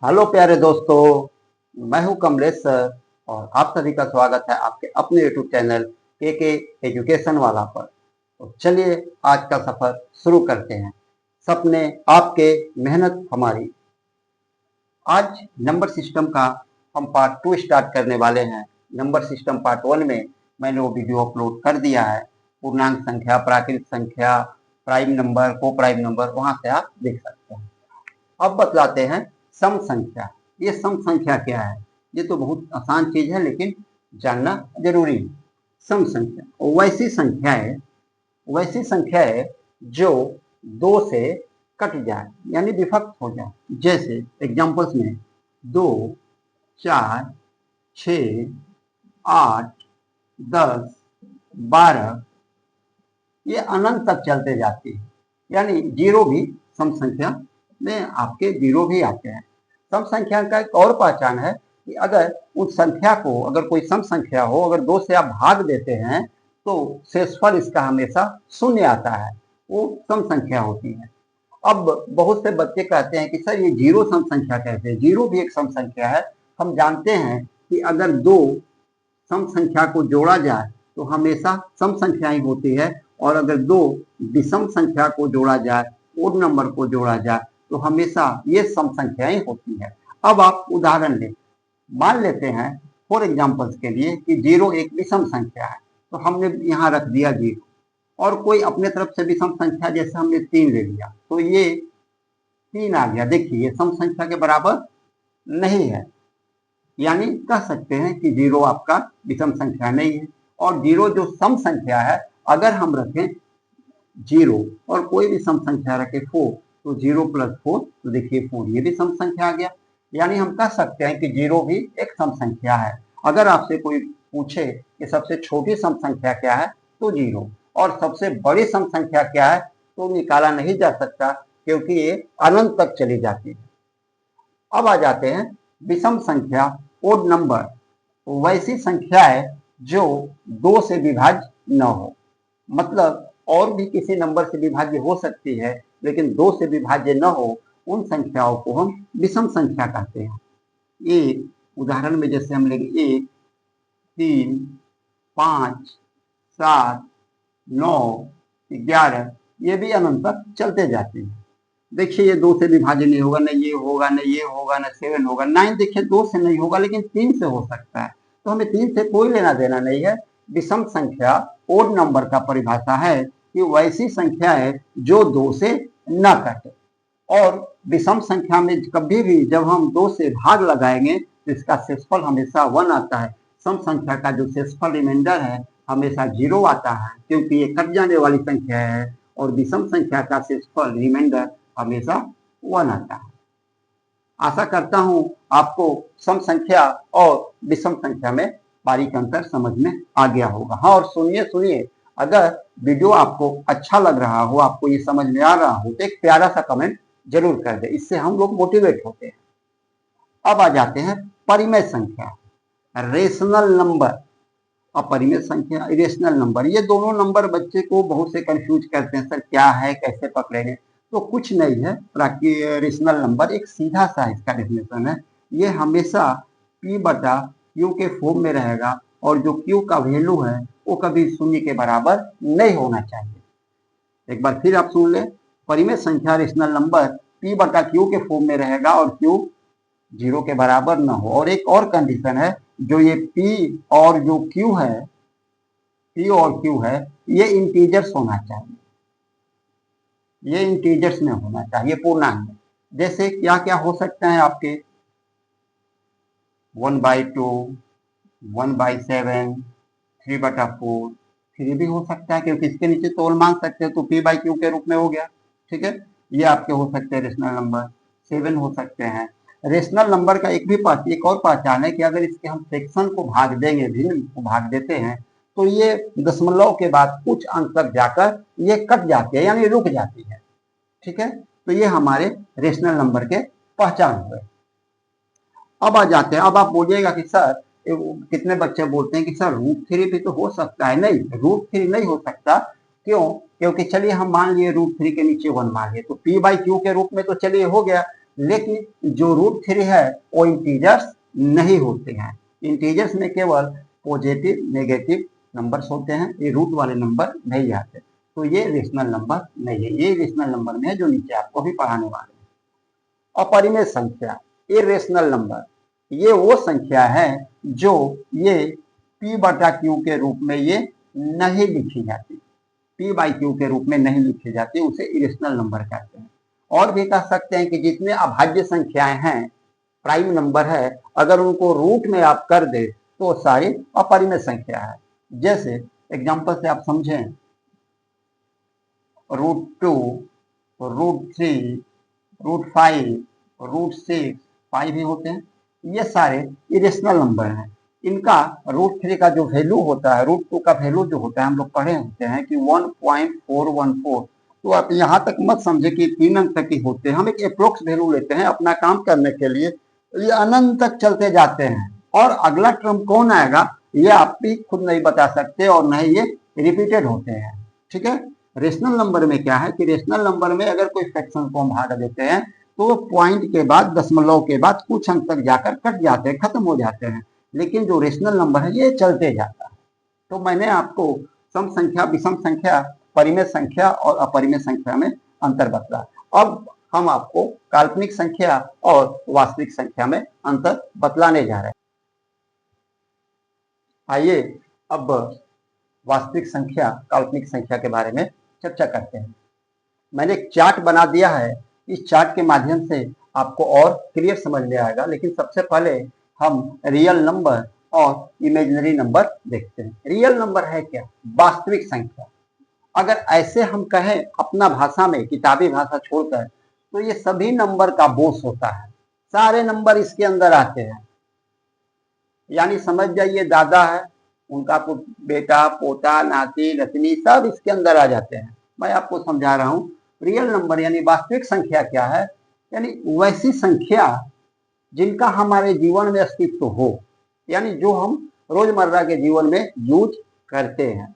Hello प्यारे दोस्तों, मैं हूं कमलेश सर और आप सभी का स्वागत है आपके अपने यूट्यूब चैनल के एजुकेशन वाला पर। तो चलिए आज का सफर शुरू करते हैं। सपने आपके, मेहनत हमारी। आज नंबर सिस्टम का हम पार्ट 2 स्टार्ट करने वाले हैं। नंबर सिस्टम पार्ट 1 में मैंने वो वीडियो अपलोड कर दिया है। पूर्णांक संख्या, प्राकृत संख्या, प्राइम नंबर, को प्राइम नंबर, वहां से आप देख सकते हैं। अब बतलाते हैं सम संख्या। ये सम संख्या क्या है? ये तो बहुत आसान चीज है लेकिन जानना जरूरी है। सम संख्या वैसी संख्या है जो दो से कट जाए यानी विभक्त हो जाए। जैसे एग्जांपल्स में 2, 4, 6, 8, 10, 12 ये अनंत तक चलते जाती है। यानी जीरो भी सम संख्या में आपके जीरो भी आते हैं। सम संख्या का एक और पहचान है कि अगर उस संख्या को, अगर कोई सम संख्या हो, अगर 2 से आप भाग देते हैं तो शेषफल इसका हमेशा शून्य आता है, वो सम संख्या होती है। अब बहुत से बच्चे कहते हैं कि सर ये जीरो सम संख्या कैसे है? जीरो भी एक सम संख्या है। हम जानते हैं कि अगर दो सम संख्या को जोड़ा जाए तो हमेशा सम संख्या ही होती है, और अगर दो विषम संख्या को जोड़ा जाए, ओड नंबर को जोड़ा जाए, तो हमेशा ये सम संख्याएं होती है। अब आप उदाहरण लें, मान लेते हैं फॉर एग्जांपल्स के लिए कि जीरो एक विषम संख्या है, तो हमने यहाँ रख दिया जीरो, और कोई अपने तरफ से विषम संख्या जैसे हमने 3 ले लिया, तो ये 3 आ गया। देखिए ये सम संख्या के बराबर नहीं है, यानी कह सकते हैं कि जीरो आपका विषम संख्या नहीं है। और जीरो जो सम संख्या है, अगर हम रखें जीरो और कोई भी सम संख्या रखे 4, तो 0 + 4, तो देखिए 4 ये भी सम संख्या आ गया। यानी हम कह सकते हैं कि जीरो भी एक सम संख्या है। अगर आपसे कोई पूछे कि सबसे छोटी सम संख्या क्या है, तो जीरो, और सबसे बड़ी सम संख्या क्या है, तो निकाला नहीं जा सकता क्योंकि ये अनंत तक चली जाती है। अब आ जाते हैं विषम संख्या, ओड नंबर। वैसी संख्या है जो 2 से विभाज्य न हो। मतलब और भी किसी नंबर से विभाज्य हो सकती है, लेकिन 2 से विभाज्य न हो, उन संख्याओं को हम विषम संख्या कहते हैं। एक उदाहरण में जैसे हम लेंगे 1, 3, 5, 7, 9, 11, ये भी अनंत तक चलते जाते हैं। देखिए ये 2 से विभाज्य नहीं होगा, न ये होगा, न ये होगा, न 7 होगा। 9 देखिए 2 से नहीं होगा, लेकिन 3 से हो सकता है, तो हमें 3 से कोई लेना देना नहीं है। विषम संख्या ओड नंबर का परिभाषा है कि वैसी संख्या है जो 2 से न कटे। और विषम संख्या में कभी भी जब हम 2 से भाग लगाएंगे तो इसका शेषफल हमेशा 1 आता है। सम संख्या का जो शेषफल रिमाइंडर है हमेशा 0 आता है, क्योंकि ये कट जाने वाली संख्या है। और विषम संख्या का शेषफल रिमाइंडर हमेशा 1 आता है। आशा करता हूं आपको सम संख्या और विषम संख्या में बारीक अंतर समझ में आ गया होगा। हाँ, और सुनिए, अगर वीडियो आपको अच्छा लग रहा हो, आपको ये समझ में आ रहा हो, तो एक प्यारा सा कमेंट जरूर कर दे, इससे हम लोग मोटिवेट होते हैं। अब आ जाते हैं परिमेय संख्या, रेशनल नंबर। अपरिमेय संख्या, इरेशनल नंबर, ये दोनों नंबर बच्चे को बहुत से कंफ्यूज करते हैं, सर क्या है, कैसे पकड़ेंगे? तो कुछ नहीं है। रेशनल नंबर एक सीधा सा इसका डेफिनेशन है। ये हमेशा P/Q के फॉर्म में रहेगा, और जो Q का वैल्यू है वो कभी शून्य के बराबर नहीं होना चाहिए। एक बार फिर आप सुन ले, परिमेय संख्या रेशनल नंबर P/Q के फॉर्म में रहेगा और Q 0 के बराबर न हो। और एक और कंडीशन है, जो ये P और जो Q है, P और Q है, ये इंटीजर्स होना चाहिए। ये इंटीजर्स में होना चाहिए, पूर्णांक में। जैसे क्या क्या हो सकते हैं आपके 1/2, 1/7, 3/4, 3 भी हो सकता है, क्योंकि इसके नीचे तोल मांग सकते हैं, तो P/Q के रूप में हो गया। ठीक है, ये आपके हो सकते हैं रेशनल नंबर। 7 हो सकते हैं। रेशनल नंबर का एक और पहचान है कि अगर इसके हम सेक्शन को भाग देंगे, भिन्न को भाग देते हैं, तो ये दशमलव के बाद कुछ अंक तक जाकर ये कट जाती है, यानी रुक जाती है। ठीक है, तो ये हमारे रेशनल नंबर के पहचान हुए। अब आ जाते हैं, अब आप बोलिएगा कि सर कितने बच्चे बोलते हैं कि सर √3 भी तो हो सकता है। नहीं, √3 नहीं हो सकता। क्यों? क्योंकि चलिए हम मान लिए √3 के नीचे 1 मान लिए, तो P/Q के रूप में तो चलिए हो गया, लेकिन जो रूट 3 है वो इंटीजर्स नहीं होते हैं। इंटीजर्स में केवल पॉजिटिव नेगेटिव नंबर्स होते हैं, ये रूट वाले नंबर नहीं आते, तो ये रेशनल नंबर नहीं है। ये रेशनल नंबर में है जो नीचे आपको भी पढ़ाने वाले हैं। अपरिमेय संख्या, इरेशनल नंबर, ये वो संख्या है जो ये p/q के रूप में ये नहीं लिखी जाती, p/q के रूप में नहीं लिखी जाती, उसे इरेशनल नंबर कहते हैं। और भी कह सकते हैं कि जितने अभाज्य संख्याएं हैं, प्राइम नंबर है, अगर उनको रूट में आप कर दे तो सारी अपरिमेय संख्या है। जैसे एग्जांपल से आप समझें, √2, √3, √5, √6, 5 भी होते हैं, ये सारे इरेशनल नंबर हैं। इनका √3 का जो वैल्यू होता है, √2 का वैल्यू जो होता है, हम लोग पढ़े होते हैं कि 1.414, तो आप यहाँ तक मत समझे कि 3 अंक तक ही होते हैं, हम एक अप्रोक्स वैल्यू लेते हैं अपना काम करने के लिए, ये अनंत तक चलते जाते हैं। और अगला टर्म कौन आएगा ये आप भी खुद नहीं बता सकते, और नहीं ये रिपीटेड होते हैं। ठीक है, रेशनल नंबर में क्या है कि रेशनल नंबर में अगर कोई फ्रैक्शन को हम भाग देते हैं तो वो पॉइंट के बाद, दशमलव के बाद कुछ अंक तक जाकर कट जाते हैं, खत्म हो जाते हैं। लेकिन जो रेशनल नंबर है ये चलते जाता है। तो मैंने आपको सम संख्या, विषम संख्या, परिमेय संख्या और अपरिमेय संख्या में अंतर बतला। अब हम आपको काल्पनिक संख्या और वास्तविक संख्या में अंतर बतलाने जा रहे हैं। आइए अब वास्तविक संख्या, काल्पनिक संख्या के बारे में चर्चा करते हैं। मैंने एक चार्ट बना दिया है, इस चार्ट के माध्यम से आपको और क्लियर समझ में आएगा। लेकिन सबसे पहले हम रियल नंबर और इमेजिनरी नंबर देखते हैं। रियल नंबर है क्या? वास्तविक संख्या। अगर ऐसे हम कहें अपना भाषा में, किताबी भाषा छोड़कर, तो ये सभी नंबर का बोस होता है, सारे नंबर इसके अंदर आते हैं। यानी समझ जाइए दादा है, उनका बेटा, पोता, नाती, नतनी सब इसके अंदर आ जाते हैं। मैं आपको समझा रहा हूँ रियल नंबर यानी वास्तविक संख्या क्या है, यानी वैसी संख्या जिनका हमारे जीवन में अस्तित्व हो, यानी जो हम रोजमर्रा के जीवन में यूज करते हैं।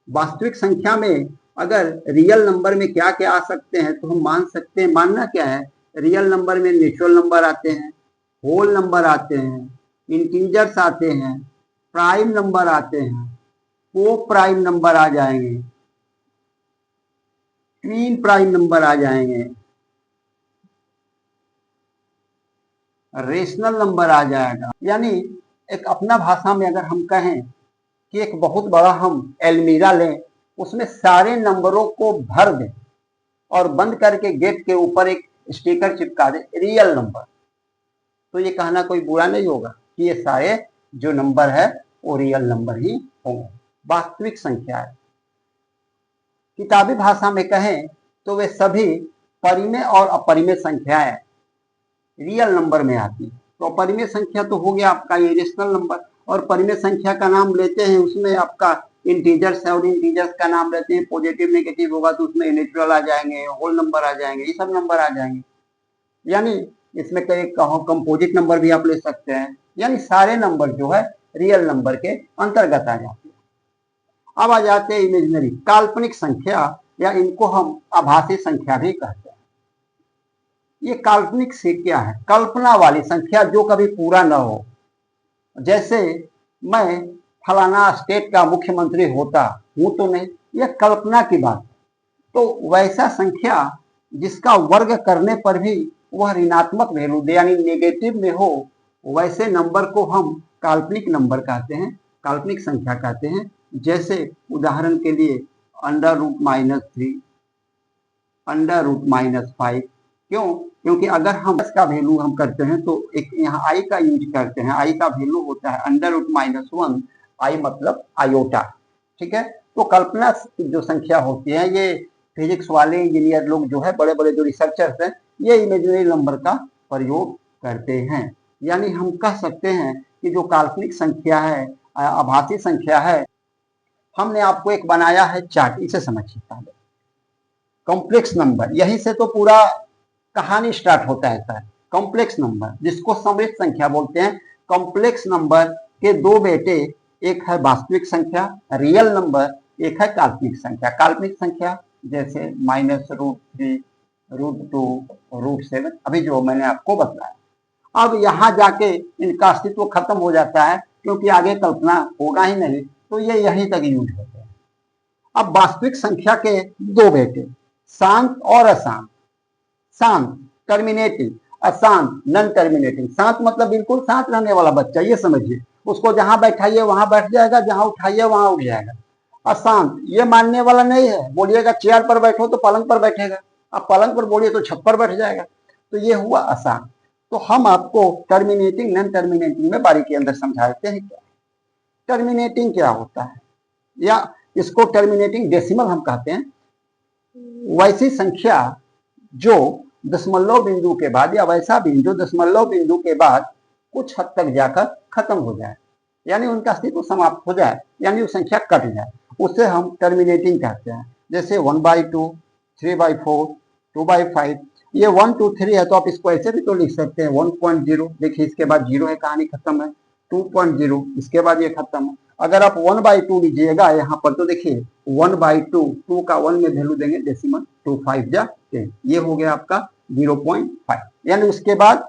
वास्तविक संख्या में अगर रियल नंबर में क्या क्या आ सकते हैं तो हम मान सकते हैं, मानना क्या है, रियल नंबर में नेचुरल नंबर आते हैं, होल नंबर आते हैं, इंटीजर्स आते हैं, प्राइम नंबर आते हैं, को प्राइम नंबर आ जाएंगे, ट्वीन प्राइम नंबर आ जाएंगे, रेशनल नंबर आ जाएगा। यानी एक अपना भाषा में अगर हम कहें कि एक बहुत बड़ा हम अलमीरा लें, उसमें सारे नंबरों को भर दें और बंद करके गेट के ऊपर एक स्टिकर चिपका दें रियल नंबर, तो ये कहना कोई बुरा नहीं होगा कि ये सारे जो नंबर है वो रियल नंबर ही होंगे, वास्तविक संख्या है। किताबी भाषा में कहें तो वे सभी परिमेय और अपरिमेय संख्याएं रियल नंबर में आती है। तो अपरिमेय संख्या तो हो गया आपका ये रेशनल नंबर, और परिमेय संख्या का नाम लेते हैं उसमें आपका इंटीजर्स है, और इंटीजर्स का नाम लेते हैं पॉजिटिव नेगेटिव होगा तो उसमें नेचुरल आ जाएंगे, होल नंबर आ जाएंगे, ये सब नंबर आ जाएंगे। यानी इसमें कई कहो कंपोजिट नंबर भी आप ले सकते हैं। यानी सारे नंबर जो है रियल नंबर के अंतर्गत आ जाते हैं। अब आ जाते हैं इमेजिनरी, काल्पनिक संख्या, या इनको हम आभासी संख्या भी कहते हैं। ये काल्पनिक से क्या है? कल्पना वाली संख्या जो कभी पूरा न हो। जैसे मैं फलाना स्टेट का मुख्यमंत्री होता हूं तो नहीं, यह कल्पना की बात है। तो वैसा संख्या जिसका वर्ग करने पर भी वह ऋणात्मक वैल्यू दे, यानी नेगेटिव में हो, वैसे नंबर को हम काल्पनिक नंबर कहते हैं, काल्पनिक संख्या कहते हैं। जैसे उदाहरण के लिए √-3, √-5। क्यों? क्योंकि अगर हम इसका वैल्यू हम करते हैं तो एक यहाँ आई का यूज करते हैं, आई का वैल्यू होता है √-1, आई मतलब आयोटा। ठीक है, तो कल्पना जो संख्या होती है, ये फिजिक्स वाले इंजीनियर लोग जो है, बड़े बड़े जो रिसर्चर्स हैं, ये इमेजिनरी नंबर का प्रयोग करते हैं। यानी हम कह सकते हैं कि जो काल्पनिक संख्या है, आभासी संख्या है, हमने आपको एक बनाया है चार्ट, इसे समझिए पहले। कॉम्प्लेक्स नंबर, यही से तो पूरा कहानी स्टार्ट होता है सर। कॉम्प्लेक्स नंबर जिसको समृद्ध संख्या बोलते हैं। कॉम्प्लेक्स नंबर के दो बेटे, एक है वास्तविक संख्या रियल नंबर, एक है काल्पनिक संख्या। काल्पनिक संख्या जैसे -√3, √2 √7, अभी जो मैंने आपको बताया। अब यहाँ जाके इनका अस्तित्व खत्म हो जाता है क्योंकि आगे कल्पना होगा ही नहीं, तो ये यहीं तक यूज होते हैं। अब वास्तविक संख्या के दो बेटे, शांत और अशांत। शांत टर्मिनेटिंग, अशांत नॉन टर्मिनेटिंग। शांत मतलब बिल्कुल शांत रहने वाला बच्चा, ये समझिए, उसको जहां बैठाइए वहां बैठ जाएगा, जहां उठाइए वहां उठ जाएगा। अशांत ये मानने वाला नहीं है, बोलिएगा चेयर पर बैठो तो पलंग पर बैठेगा, अब पलंग पर बोलिए तो छत पर बैठ जाएगा, तो ये हुआ अशांत। तो हम आपको टर्मिनेटिंग नॉन टर्मिनेटिंग में बारीकी अंदर समझा देते हैं क्या टर्मिनेटिंग क्या होता है, या इसको टर्मिनेटिंग डेसिमल हम कहते हैं। वैसी संख्या जो दशमलव बिंदु के बाद, या वैसा बिंदु दशमलव बिंदु के बाद कुछ हद तक जाकर खत्म हो जाए, यानी उनका अस्तित्व समाप्त हो जाए, यानी वो संख्या कट जाए, उसे हम टर्मिनेटिंग कहते हैं। जैसे 1/2, 3/4, 2/5, ये 1 2 3 है तो आप इसको ऐसे भी तो लिख सकते हैं 1.0, देखिए इसके बाद 0 है, कहानी खत्म है। 2.0, इसके बाद ये खत्म है। अगर आप 1/2 लीजिएगा यहाँ पर तो देखिए 1/2, 2 का 1 में वैल्यू देंगे डेसिमल, 2 5 जा 10, ये हो गया आपका 0.5, यानी उसके बाद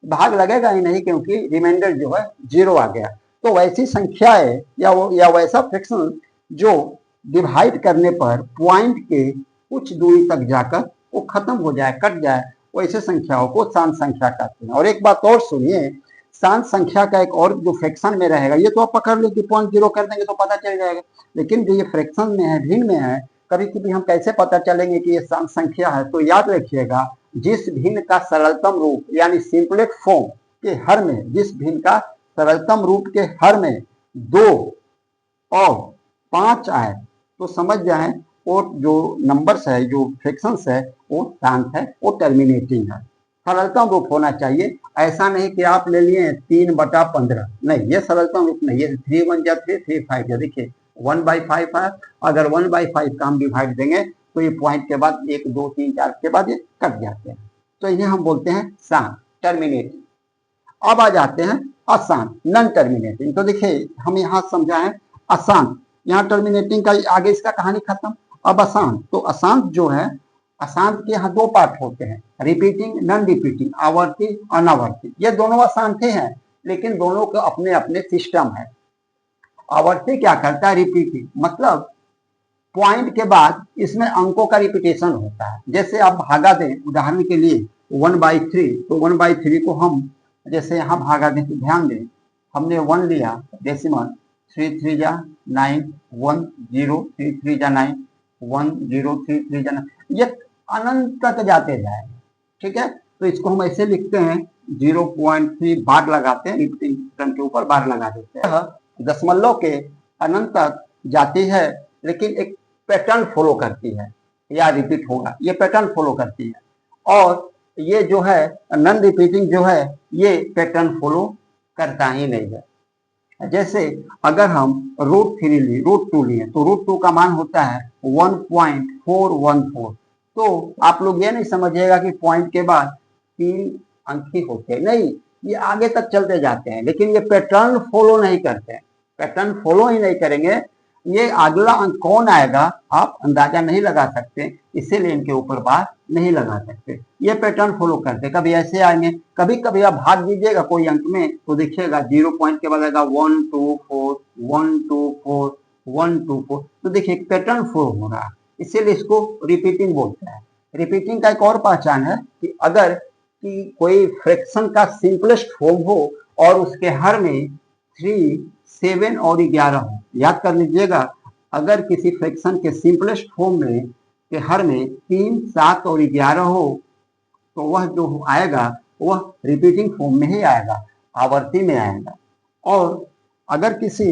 भाग लगेगा ही नहीं क्योंकि रिमाइंडर जो है 0 आ गया। तो वैसी संख्याएं या वैसा फ्रैक्शन जो डिवाइड करने पर पॉइंट के कुछ दूरी तक जाकर वो खत्म हो जाए, कट जाए, वैसे संख्याओं को शांत संख्या कहते हैं। और एक बात और सुनिए, शांत संख्या का एक और जो फ्रैक्शन में रहेगा, ये तो आप पकड़ लो कि 0.0 कर देंगे तो पता चल जाएगा, लेकिन जो ये फ्रैक्शन में है, भिन्न में है, कभी कभी हम कैसे पता चलेंगे कि ये शांत संख्या है, तो याद रखिएगा जिस भिन्न का सरलतम रूप यानी सिंपलेस्ट फॉर्म के हर में, जिस भिन्न का सरलतम रूप के हर में 2 और 5 आए तो समझ जाए वो जो नंबर्स है, जो फ्रैक्शंस है, वो शांत है, वो टर्मिनेटिंग है। सरलतम रूप होना चाहिए, ऐसा नहीं कि आप ले लिए 3/15, नहीं, ये सरलतम रूप नहीं है। 3 1 जा 3, 3 5 जा, देखिए 1/5 है, अगर 1/5 का हम डिवाइड देंगे तो ये पॉइंट के बाद 1 2 3 4 के बाद ये कट जाते हैं, तो इन्हें हम बोलते हैं शांत टर्मिनेटिंग। अब आ जाते हैं अशांत नॉन टर्मिनेटिंग। तो देखिए हम यहाँ समझाएं अशांत, यहाँ टर्मिनेटिंग का आगे इसका कहानी खत्म। अब अशांत, तो अशांत जो है, अशांत के यहाँ दो पार्ट होते हैं, रिपीटिंग नॉन रिपीटिंग, आवर्ती अनावर्ती। ये दोनों अशांत हैं, लेकिन दोनों के अपने अपने सिस्टम है। आवर्ती क्या करता है, रिपीटिंग, मतलब पॉइंट के बाद इसमें अंकों का रिपीटेशन होता है। जैसे आप भागा दें, उदाहरण के लिए 1/3, तो 1/3 को हम जैसे यहाँ भागा दें तो ध्यान दें, हमने 1 लिया डेसिमल, 3 3 जा 9, 1 0 3 3 जा 9, 1 0 3 3 जा 9, ये अनंत तक जाते जाएंगे, ठीक है। तो इसको हम ऐसे लिखते हैं 0.3 बार लगाते हैं, रिपीटिंग टर्म के ऊपर बार लगा देते हैं। दशमलव के अनंत तक जाती है, लेकिन एक पैटर्न फॉलो करती है, या रिपीट होगा, ये पैटर्न फॉलो करती है। और ये जो है नॉन रिपीटिंग जो है, ये पैटर्न फॉलो करता ही नहीं है। जैसे अगर हम √3 लिए, √2 लिए, तो √2 का मान होता है 1.414। तो आप लोग ये नहीं समझिएगा कि पॉइंट के बाद 3 अंक ही होते, नहीं, ये आगे तक चलते जाते हैं, लेकिन ये पैटर्न फॉलो नहीं करते हैं। पैटर्न फॉलो ही नहीं करेंगे, ये अगला अंक कौन आएगा आप अंदाजा नहीं लगा सकते, इसीलिए इनके ऊपर बार नहीं लगा सकते। ये पैटर्न फॉलो करते, कभी ऐसे आएंगे, कभी कभी आप भाग दीजिएगा कोई अंक में तो देखिएगा 0 पॉइंट के बाद आएगा 1 2 4 1 2 4 1 2 4, तो देखिए एक पैटर्न फॉलो हो रहा है, इसीलिए इसको रिपीटिंग बोलते हैं। रिपीटिंग का एक और पहचान है कि अगर कि कोई फ्रैक्शन का सिंपलेस्ट फॉर्म हो और उसके हर में 3 7 और 11 हो, याद कर लीजिएगा, अगर किसी फ्रैक्शन के सिंपलेस्ट फॉर्म में के हर में 3 7 और 11 हो तो वह जो आएगा वह रिपीटिंग फॉर्म में ही आएगा, आवर्ती में आएगा। और अगर किसी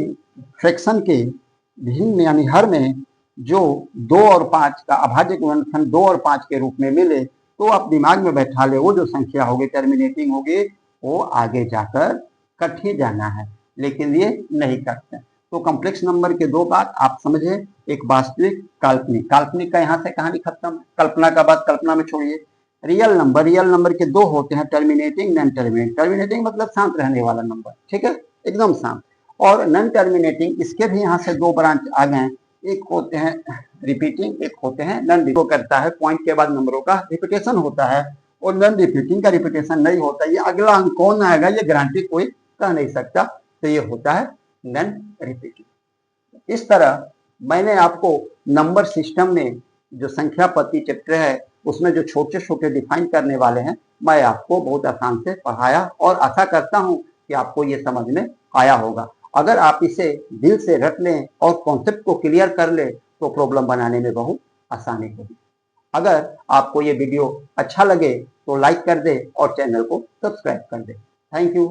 फ्रैक्शन के भिन्न यानी हर में जो 2 और 5 का अभाज्य गुणनखंड 2 और 5 के रूप में मिले, तो आप दिमाग में बैठा ले वो जो संख्या होगी टर्मिनेटिंग होगी, वो आगे जाकर कट ही जाना है, लेकिन ये नहीं करते। तो कॉम्प्लेक्स नंबर के दो बात आप समझे, एक वास्तविक, काल्पनिक। काल्पनिक का यहाँ से कहानी खत्म, कल्पना का बात कल्पना में छोड़िए। रियल नंबर के दो होते हैं, टर्मिनेटिंग नॉन टर्मिनेटिंग। टर्मिनेटिंग मतलब शांत रहने वाला नंबर, ठीक है, एकदम शांत। और नॉन टर्मिनेटिंग, इसके भी यहाँ से दो ब्रांच आ गए, एक होते हैं रिपीटिंग, एक होते हैं नॉन रिपीटिंग। करता है पॉइंट के बाद नंबरों का रिपीटेशन होता है और नॉन रिपीटिंग का रिपीटेशन नहीं होता। ये अगला अंक कौन आएगा ये गारंटी कोई कह नहीं सकता, तो ये होता है नॉन रिपीटिंग। इस तरह मैंने आपको नंबर सिस्टम में जो संख्या पद्धति चैप्टर है उसमें जो छोटे छोटे डिफाइन करने वाले हैं मैं आपको बहुत आसान से पढ़ाया और आशा करता हूं कि आपको ये समझ में आया होगा। अगर आप इसे दिल से रख लें और कॉन्सेप्ट को क्लियर कर लें तो प्रॉब्लम बनाने में बहुत आसानी होगी। अगर आपको ये वीडियो अच्छा लगे तो लाइक कर दे और चैनल को सब्सक्राइब कर दे। Thank you.